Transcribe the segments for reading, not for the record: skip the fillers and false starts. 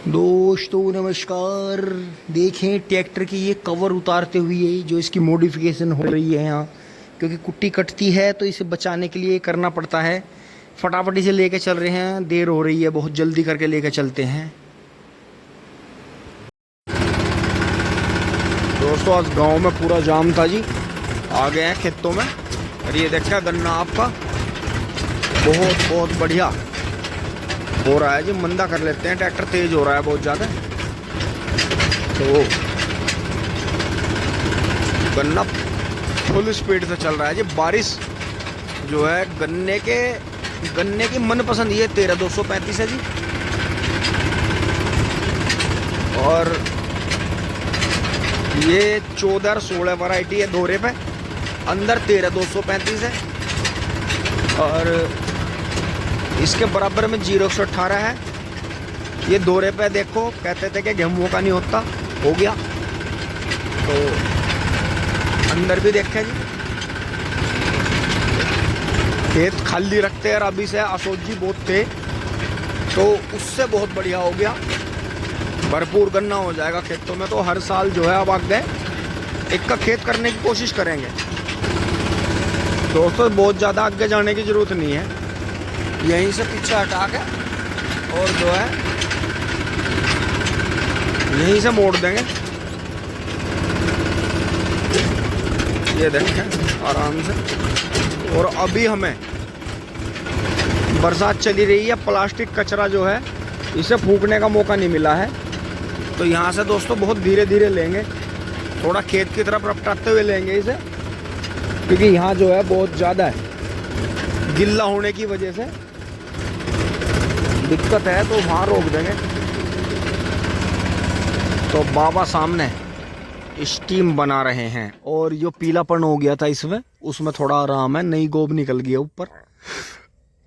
दोस्तों नमस्कार। देखें ट्रैक्टर की ये कवर उतारते हुए जो इसकी मॉडिफिकेशन हो रही है यहाँ, क्योंकि कुट्टी कटती है तो इसे बचाने के लिए करना पड़ता है। फटाफट इसे लेके चल रहे हैं, देर हो रही है, बहुत जल्दी करके लेके चलते हैं। दोस्तों आज गांव में पूरा जाम था जी, आ गए हैं खेतों में। और ये देखा गन्ना आपका बहुत बहुत बढ़िया हो रहा है जी। मंदा कर लेते हैं, ट्रैक्टर तेज हो रहा है बहुत ज़्यादा। तो गन्ना फुल स्पीड से चल रहा है जी। बारिश जो है गन्ने की मनपसंद ये 13-235 है जी। और ये 14 और 16 वैरायटी है दोहरे पे, अंदर 13-235 है। और इसके बराबर में 0-118 है। ये दोहरे पे देखो, कहते थे कि गेहूं का नहीं होता, हो गया। तो अंदर भी देखे जी, खेत खाली रखते हैं। और अभी से अशोक जी बहुत थे तो उससे बहुत बढ़िया हो गया, भरपूर गन्ना हो जाएगा खेतों में। तो हर साल जो है अब आगे एक का खेत करने की कोशिश करेंगे दोस्तों। बहुत ज़्यादा आगे जाने की ज़रूरत नहीं है, यहीं से पीछे हटा के और जो है यहीं से मोड़ देंगे। ये देखें आराम से। और अभी हमें बरसात चली रही है, प्लास्टिक कचरा जो है इसे फूकने का मौका नहीं मिला है। तो यहाँ से दोस्तों बहुत धीरे धीरे लेंगे, थोड़ा खेत की तरफ रपटाते हुए लेंगे इसे, क्योंकि यहाँ जो है बहुत ज़्यादा है, गिल्ला होने की वजह से दिक्कत है। तो वहाँ रोक देंगे। तो बाबा सामने स्टीम बना रहे हैं, और जो पीलापन हो गया था इसमें, उसमें थोड़ा आराम है, नई गोब निकल गई है ऊपर।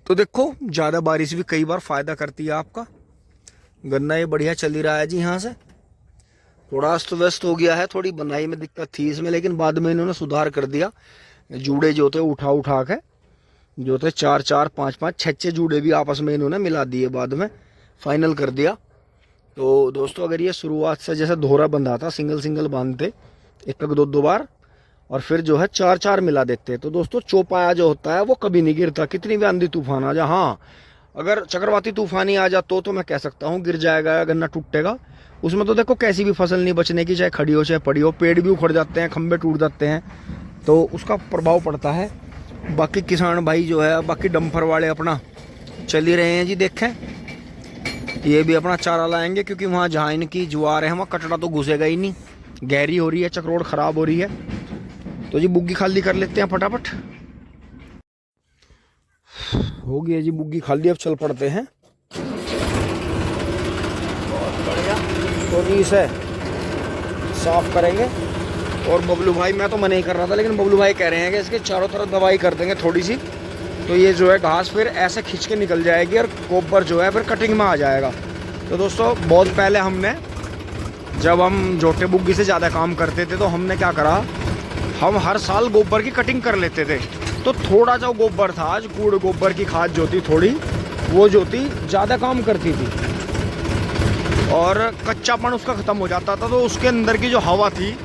तो देखो ज़्यादा बारिश भी कई बार फ़ायदा करती है आपका। गन्ना ये बढ़िया चल ही रहा है जी। यहाँ से थोड़ा अस्त व्यस्त हो गया है, थोड़ी बनाई में दिक्कत थी इसमें, लेकिन बाद में इन्होंने सुधार कर दिया। जूड़े जो थे उठा उठा के जो थे 4-4, 5-5, 6-6 जूड़े भी आपस में इन्होंने मिला दिए, बाद में फाइनल कर दिया। तो दोस्तों अगर ये शुरुआत से जैसे दोहरा बंधा था, सिंगल सिंगल बांधते 1-2 बार, और फिर जो है 4-4 मिला देते, तो दोस्तों चौपाया जो होता है वो कभी नहीं गिरता, कितनी भी आंधी तूफान आ जाए। हाँ अगर चक्रवाती तूफान ही आ जा तो मैं कह सकता हूँ गिर जाएगा, गन्ना टूटेगा। उसमें तो देखो कैसी भी फसल नहीं बचने की, चाहे खड़ी हो चाहे पड़ी हो। पेड़ भी उखड़ जाते हैं, खंभे टूट जाते हैं, तो उसका प्रभाव पड़ता है। बाकी किसान भाई जो है, बाकी डंपर वाले अपना चल ही रहे हैं जी। देखें ये भी अपना चारा लाएंगे, क्योंकि वहाँ जहाँ इनकी ज्वार है वहाँ कचड़ा तो घुसेगा ही नहीं, गहरी हो रही है, चक्रोड़ खराब हो रही है। तो जी बुग्गी खाली कर लेते हैं फटाफट। हो गई है जी बुग्गी खाली, अब चल पड़ते हैं। बहुत बढ़िया। तो जी इसे साफ करेंगे। और बबलू भाई, मैं तो मना ही कर रहा था, लेकिन बबलू भाई कह रहे हैं कि इसके चारों तरफ दवाई कर देंगे थोड़ी सी, तो ये जो है घास फिर ऐसे खींच के निकल जाएगी और गोबर जो है फिर कटिंग में आ जाएगा। तो दोस्तों बहुत पहले हमने, जब हम जोटे बुग्गी से ज़्यादा काम करते थे, तो हमने क्या करा, हम हर साल गोबर की कटिंग कर लेते थे। तो थोड़ा जो गोबर था, आज कूड़ गोबर की खाद जो थी थोड़ी, वो जो थी ज़्यादा काम करती थी और कच्चापन उसका ख़त्म हो जाता था। तो उसके अंदर की जो हवा थी,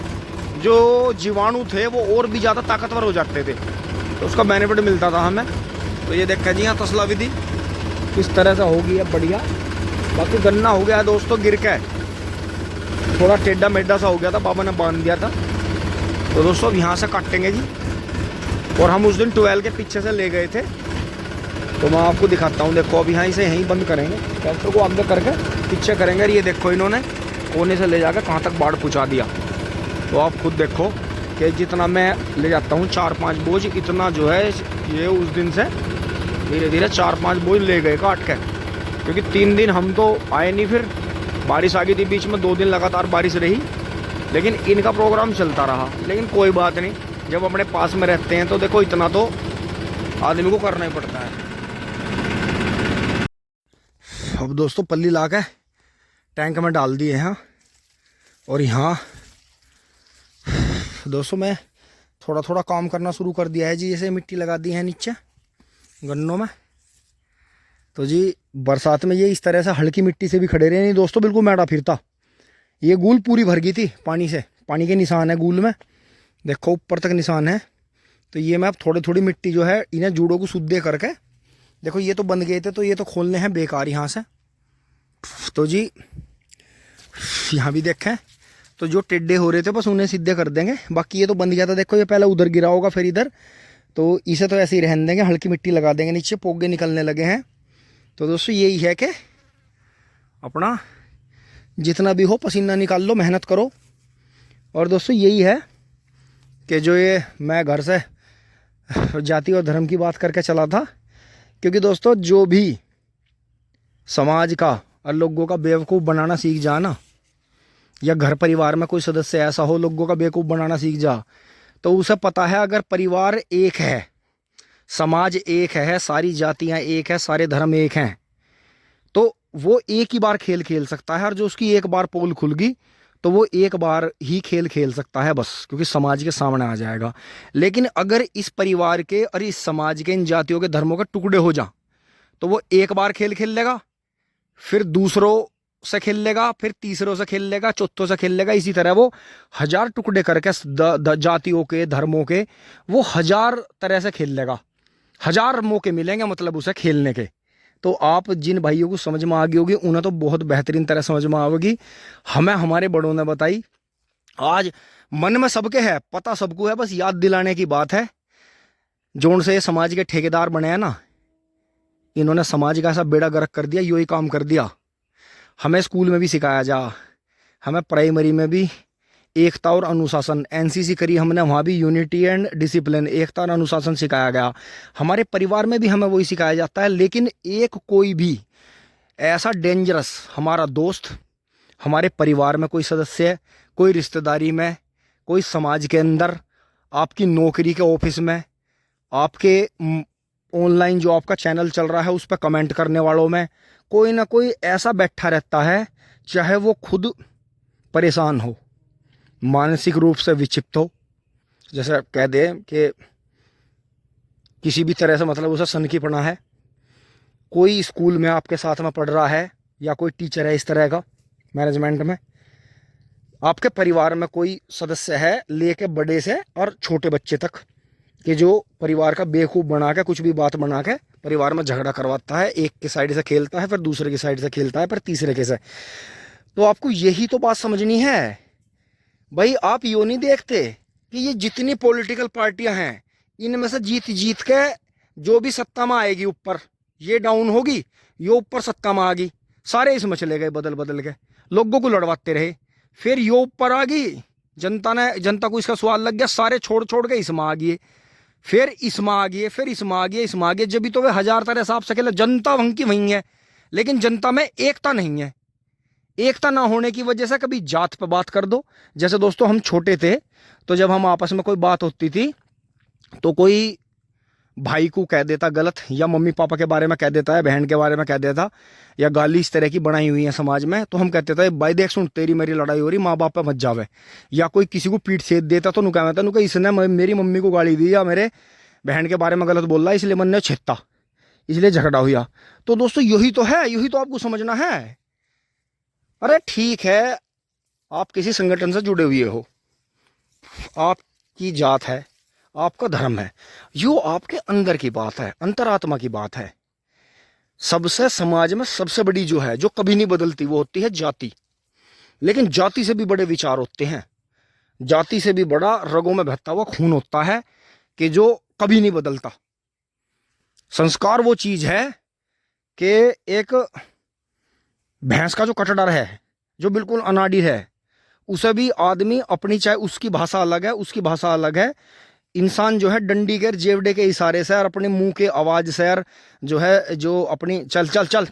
जो जीवाणु थे, वो और भी ज़्यादा ताकतवर हो जाते थे, तो उसका बेनिफिट मिलता था हमें। तो ये देखा जी यहाँ तसला विधि किस तरह से होगी है, बढ़िया। बाकी गन्ना हो गया है दोस्तों, गिर के थोड़ा टेढ़ा मेढ़ा सा हो गया था, बाबा ने बांध दिया था। तो दोस्तों अब यहाँ से काटेंगे जी। और हम उस दिन 12 के पीछे से ले गए थे, तो मैं आपको दिखाता हूँ। देखो अब यहाँ से यहीं बंद करेंगे, ट्रैक्टर को आगे करके पीछे करेंगे। ये देखो इन्होंने कोने से ले जाकर कहाँ तक बाढ़ पहुँचा दिया। तो आप खुद देखो कि जितना मैं ले जाता हूँ 4-5 बोझ, इतना जो है ये उस दिन से धीरे धीरे 4-5 बोझ ले गए काट के। क्योंकि 3 दिन हम तो आए नहीं, फिर बारिश आ गई थी बीच में, 2 दिन लगातार बारिश रही, लेकिन इनका प्रोग्राम चलता रहा। लेकिन कोई बात नहीं, जब अपने पास में रहते हैं तो देखो इतना तो आदमी को करना ही पड़ता है। अब दोस्तों पल्ली ला के टैंक में डाल दिए हैं। और यहाँ दोस्तों मैं थोड़ा थोड़ा काम करना शुरू कर दिया है जी। जैसे मिट्टी लगा दी है नीचे गन्नों में, तो जी बरसात में ये इस तरह से हल्की मिट्टी से भी खड़े रहे नहीं दोस्तों, बिल्कुल मैड़ा फिरता। ये गूल पूरी भर गई थी पानी से, पानी के निशान है गूल में, देखो ऊपर तक निशान है। तो ये मैं अब थोड़ी थोड़ी मिट्टी जो है इन्हें जूड़ों को शुद्ध करके, देखो ये तो बंद गए थे तो ये तो खोलने हैं बेकार यहाँ से। तो जी यहाँ भी देखें तो जो टेढ़े हो रहे थे बस उन्हें सीधे कर देंगे, बाकी ये तो बंद गया था। देखो ये पहले उधर गिरा होगा फिर इधर, तो इसे तो ऐसे ही रहने देंगे, हल्की मिट्टी लगा देंगे नीचे, पोगे निकलने लगे हैं। तो दोस्तों यही है कि अपना जितना भी हो पसीना निकाल लो, मेहनत करो। और दोस्तों यही है कि जो ये मैं घर से जाति और धर्म की बात करके चला था, क्योंकि दोस्तों जो भी समाज का और लोगों का बेवकूफ़ बनाना सीख जा ना, या घर परिवार में कोई सदस्य ऐसा हो लोगों का बेवकूफ़ बनाना सीख जा, तो उसे पता है अगर परिवार एक है, समाज एक है, सारी जातियां एक है, सारे धर्म एक हैं, तो वो एक ही बार खेल खेल सकता है। और जो उसकी एक बार पोल खुल गई तो वो एक बार ही खेल खेल सकता है बस, क्योंकि समाज के सामने आ जाएगा। लेकिन अगर इस परिवार के और इस समाज के, इन जातियों के, धर्मों के टुकड़े हो जा, तो वो एक बार खेल खेल लेगा, फिर दूसरों से खेल लेगा, फिर तीसरों से खेल लेगा, चौथों से खेल लेगा। इसी तरह वो 1000 टुकड़े करके जातियों के, धर्मों के, वो 1000 तरह से खेल लेगा। 1000 मौके मिलेंगे मतलब उसे खेलने के। तो आप जिन भाइयों को समझ में आ गई होगी उन्हें तो बहुत बेहतरीन तरह समझ में आएगी। हमें हमारे बड़ों ने बताई, आज मन में सबके है, पता सबको है, बस याद दिलाने की बात है। जोन से समाज के ठेकेदार बने हैं ना, इन्होंने समाज का ऐसा बेड़ा गर्क कर दिया, यही काम कर दिया। हमें स्कूल में भी सिखाया जा, हमें प्राइमरी में भी एकता और अनुशासन, एनसीसी करी हमने, वहाँ भी यूनिटी एंड डिसिप्लिन, एकता और अनुशासन सिखाया गया। हमारे परिवार में भी हमें वही सिखाया जाता है। लेकिन एक कोई भी ऐसा डेंजरस हमारा दोस्त, हमारे परिवार में कोई सदस्य, कोई रिश्तेदारी में, कोई समाज के अंदर, आपकी नौकरी के ऑफिस में, आपके ऑनलाइन जो आपका चैनल चल रहा है उस पर कमेंट करने वालों में कोई ना कोई ऐसा बैठा रहता है, चाहे वो खुद परेशान हो, मानसिक रूप से विक्षिप्त हो, जैसे कह दे कि किसी भी तरह से मतलब उसे सनकीपना है, कोई स्कूल में आपके साथ में पढ़ रहा है या कोई टीचर है इस तरह का मैनेजमेंट में, आपके परिवार में कोई सदस्य है लेके बड़े से और छोटे बच्चे तक, कि जो परिवार का बेवकूफ़ बना के कुछ भी बात बना के परिवार में झगड़ा करवाता है, एक की साइड से खेलता है, फिर दूसरे की साइड से खेलता है, फिर तीसरे के से। तो आपको यही तो बात समझनी है भाई। आप यूँ नहीं देखते कि ये जितनी पॉलिटिकल पार्टियां हैं, इनमें से जीत जीत के जो भी सत्ता में आएगी ऊपर, ये डाउन होगी, ये ऊपर सत्ता में आ गई, सारे इसमें चले गए बदल बदल के, लोगों को लड़वाते रहे, फिर ये ऊपर आ गई, जनता को इसका स्वाद लग गया, सारे छोड़ छोड़ के इसमें आ गए, फिर इसमें आ गए, फिर इसमें आ गए, इसमें आ गए। जब भी तो वे 1000 तरह साफ से खेले, जनता वहीं की वहीं है, लेकिन जनता में एकता नहीं है। एकता ना होने की वजह से कभी जात पे बात कर दो। जैसे दोस्तों हम छोटे थे तो जब हम आपस में कोई बात होती थी तो कोई भाई को कह देता गलत, या मम्मी पापा के बारे में कह देता है, बहन के बारे में कह देता, या गाली इस तरह की बनाई हुई है समाज में, तो हम कहते थे भाई देख सुन तेरी मेरी लड़ाई हो रही, माँ बाप पे मत जावे। या कोई किसी को पीठ सेध देता तो नु कहता नु इसने मेरी मम्मी को गाली दी या मेरे बहन के बारे में गलत बोल रहा, इसलिए मन ने छेता, इसलिए झगड़ा हुआ। तो दोस्तों यही तो है, यही तो आपको समझना है। अरे ठीक है, आप किसी संगठन से जुड़े हुए हो, आपकी जात है, आपका धर्म है, यो आपके अंदर की बात है, अंतरात्मा की बात है। सबसे समाज में सबसे बड़ी जो है, जो कभी नहीं बदलती, वो होती है जाति। लेकिन जाति से भी बड़े विचार होते हैं, जाति से भी बड़ा रगों में बहता हुआ खून होता है कि जो कभी नहीं बदलता। संस्कार वो चीज है कि एक भैंस का जो कटडर है, जो बिल्कुल अनाड़ी है, उसे भी आदमी अपनी, चाहे उसकी भाषा अलग है, उसकी भाषा अलग है, इंसान जो है डंडी के जेवड़े के इशारे से और अपने मुंह के आवाज से और जो है जो अपनी चल चल चल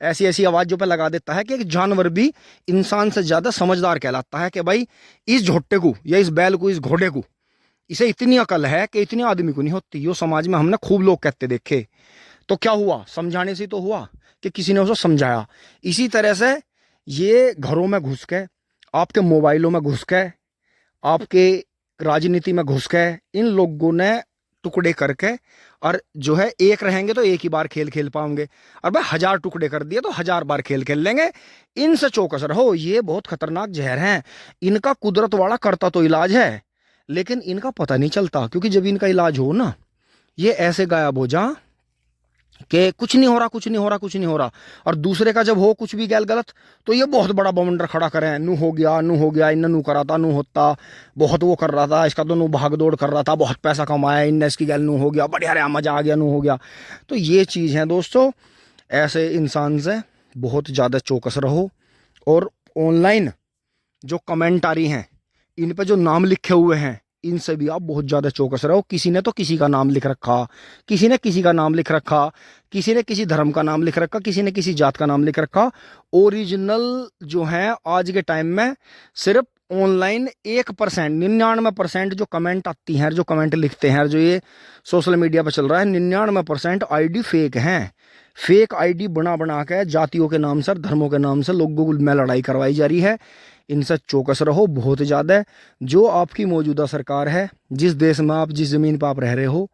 ऐसी ऐसी आवाजों पे लगा देता है कि एक जानवर भी इंसान से ज्यादा समझदार कहलाता है। कि भाई इस झोट्टे को या इस बैल को, इस घोड़े को, इसे इतनी अकल है कि इतनी आदमी को नहीं होती। यो समाज में हमने खूब लोग कहते देखे। तो क्या हुआ, समझाने से तो हुआ कि किसी ने उसे समझाया। इसी तरह से ये घरों में घुस के, आपके मोबाइलों में घुस के, आपके राजनीति में घुस के, इन लोगों ने टुकड़े करके और जो है एक रहेंगे तो एक ही बार खेल खेल पाओगे, और भाई 1000 टुकड़े कर दिए तो 1000 बार खेल खेल लेंगे। इनसे चौकस रहो, ये बहुत खतरनाक जहर हैं। इनका कुदरत वाला करता तो इलाज है, लेकिन इनका पता नहीं चलता, क्योंकि जब इनका इलाज हो ना, ये ऐसे गायब हो जा कि कुछ नहीं हो रहा, कुछ नहीं हो रहा, कुछ नहीं हो रहा। और दूसरे का जब हो कुछ भी गैल गलत, तो ये बहुत बड़ा बवंडर खड़ा करें, नू हो गया, नू हो गया, इन नू करा था, नू होता, बहुत वो कर रहा था, इसका तो नू भाग दौड़ कर रहा था, बहुत पैसा कमाया, इन इसकी गैल नू हो गया, बढ़िया रहा, मजा आ गया, नू हो गया। तो ये चीज़ है दोस्तों, ऐसे इंसान से बहुत ज़्यादा चौकस रहो। और ऑनलाइन जो कमेंट आ रही हैं, इन पे जो नाम लिखे हुए हैं, इनसे भी आप बहुत ज़्यादा चौकस रहो। किसी ने तो किसी का नाम लिख रखा, किसी ने किसी का नाम लिख रखा, किसी ने किसी धर्म का नाम लिख रखा, किसी ने किसी जात का नाम लिख रखा। ओरिजिनल जो है आज के टाइम में सिर्फ ऑनलाइन 1%, 99% जो कमेंट आती हैं, जो कमेंट लिखते हैं, जो ये सोशल मीडिया पर चल रहा है, 99% आईडी फेक हैं। फेक आईडी बना बना के जातियों के नाम से, धर्मों के नाम से लोगों में लड़ाई करवाई जा रही है। इनसे चौकस रहो बहुत ज़्यादा। जो आपकी मौजूदा सरकार है, जिस देश में आप, जिस ज़मीन पर आप रह रहे हो,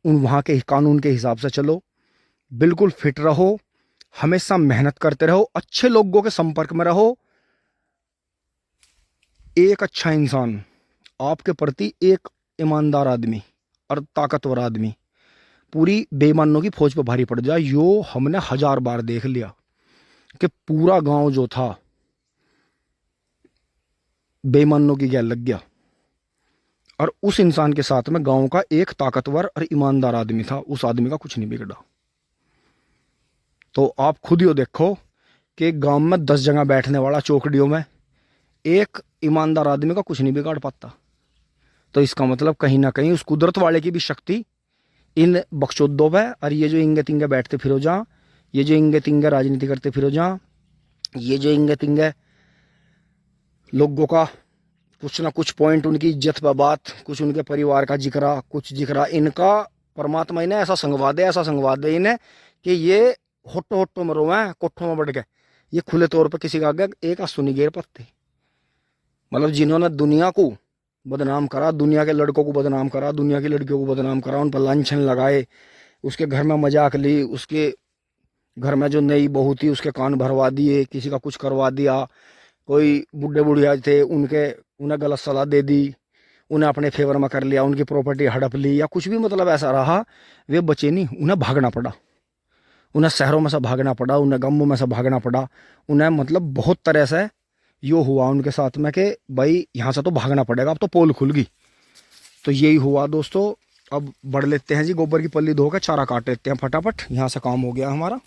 उन वहाँ के कानून के हिसाब से चलो, बिल्कुल फिट रहो, हमेशा मेहनत करते रहो, अच्छे लोगों के संपर्क में रहो। एक अच्छा इंसान आपके प्रति, एक ईमानदार आदमी और ताकतवर आदमी पूरी बेईमानों की फौज पर भारी पड़ जाए। यो हमने 1000 बार देख लिया कि पूरा गांव जो था बेईमानों की गैल लग गया, और उस इंसान के साथ में गांव का एक ताकतवर और ईमानदार आदमी था, उस आदमी का कुछ नहीं बिगड़ा। तो आप खुद ही देखो कि गांव में 10 जगह बैठने वाला चौकड़ियों में एक ईमानदार आदमी का कुछ नहीं बिगाड़ पाता। तो इसका मतलब कहीं ना कहीं उस कुदरत वाले की भी शक्ति इन बख्शोदों पे, और ये जो इंगे तिंगे बैठते फिरो जा, ये जो इंगे तिंगे राजनीति करते फिरो जा, ये जो इंगे तिंगे लोगों का कुछ ना कुछ पॉइंट, उनकी इज्जत पर बात, कुछ उनके परिवार का जिक्रा, कुछ जिक्रा, इनका परमात्मा इन्हें ऐसा संगवाद है, ऐसा संगवाद है इन्हें कि ये होटो होटो में रोए, कोठों में बढ़ गए, ये खुले तौर पर किसी का आगे एक आंसू नहीं गिर पत्ते। मतलब जिन्होंने दुनिया को बदनाम करा, दुनिया के लड़कों को बदनाम करा, दुनिया की लड़कियों को बदनाम करा, उन पर लांछन लगाए, उसके घर में मजाक ली, उसके घर में जो नई बहू थी उसके कान भरवा दिए, किसी का कुछ करवा दिया, कोई बुढ़े बुढ़िया थे उन्हें गलत सलाह दे दी, उन्हें अपने फेवर में कर लिया, उनकी प्रॉपर्टी हड़प ली, या कुछ भी मतलब ऐसा रहा, वे बचे नहीं, उन्हें भागना पड़ा, उन्हें शहरों में से भागना पड़ा, उन्हें गांवों में से भागना पड़ा, उन्हें मतलब बहुत तरह से यो हुआ उनके साथ में कि भाई यहाँ से तो भागना पड़ेगा, अब तो पोल खुल गई। तो यही हुआ दोस्तों। अब बढ़ लेते हैं जी, गोबर की पल्ली धो के चारा काट लेते हैं फटाफट, यहाँ से काम हो गया हमारा।